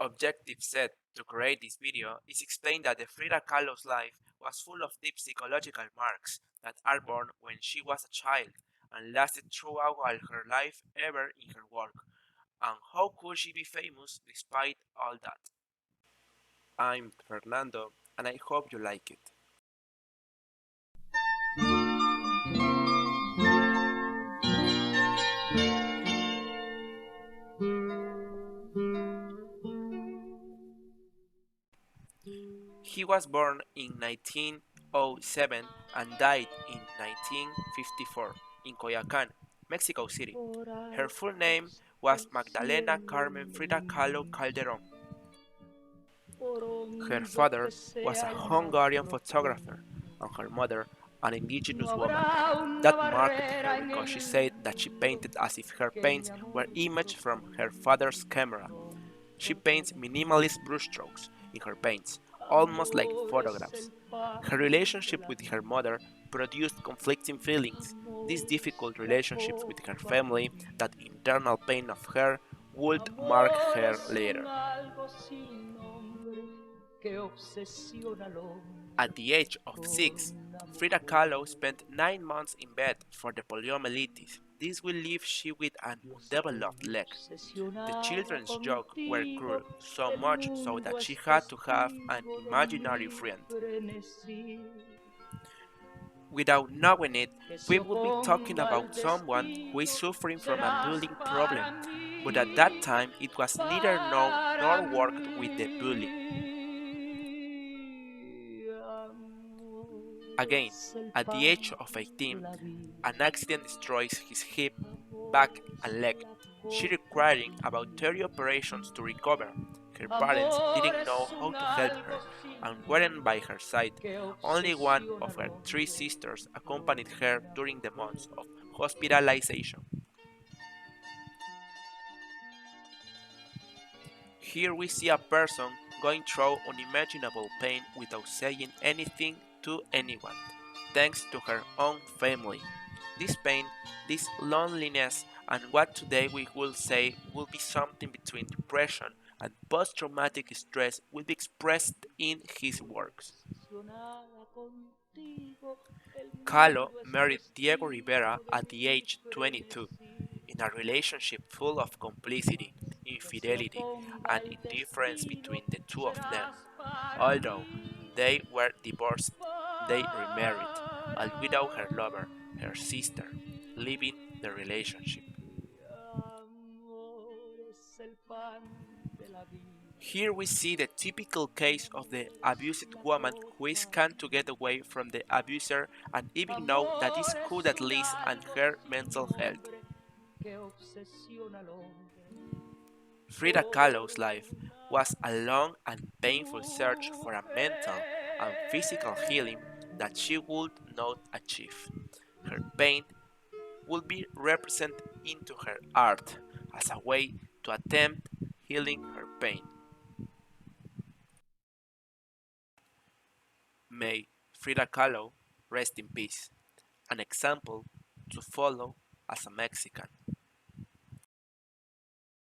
objective set to create this video is explain that the Frida Kahlo's life was full of deep psychological marks that are born when she was a child and lasted throughout all her life ever in her work. And how could she be famous despite all that? I'm Fernando and I hope you like it. He was born in 1907 and died in 1954 in Coyoacán, Mexico City. Her full name was Magdalena Carmen Frida Kahlo Calderón. Her father was a Hungarian photographer and her mother an indigenous woman. That marked her because she said that she painted as if her paints were images from her father's camera. She paints minimalist brushstrokes in her paints, almost like photographs. Her relationship with her mother produced conflicting feelings. These difficult relationships with her family, that internal pain of her, would mark her later. At the age of 6, Frida Kahlo spent 9 months in bed for the poliomyelitis. This will leave she with an undeveloped leg. The children's jokes were cruel, so much so that she had to have an imaginary friend. Without knowing it, we will be talking about someone who is suffering from a bullying problem, but at that time it was neither known nor worked with the bully. Again, at the age of 18, an accident destroys his hip, back and leg, she requiring about 30 operations to recover. Her parents didn't know how to help her and weren't by her side. Only one of her 3 sisters accompanied her during the months of hospitalization. Here we see a person going through unimaginable pain without saying anything to anyone, thanks to her own family. This pain, this loneliness, and what today we will say will be something between depression and post-traumatic stress will be expressed in his works. Kahlo married Diego Rivera at the age 22, in a relationship full of complicity, infidelity, and indifference between the two of them. Although they were divorced, they remarried, and without her lover, her sister, leaving the relationship. Here we see the typical case of the abused woman who is can't to get away from the abuser and even know that this could at least and her mental health. Frida Kahlo's life was a long and painful search for a mental and physical healing that she would not achieve. Her pain would be represented into her art as a way to attempt healing her pain. May Frida Kahlo rest in peace, an example to follow as a Mexican.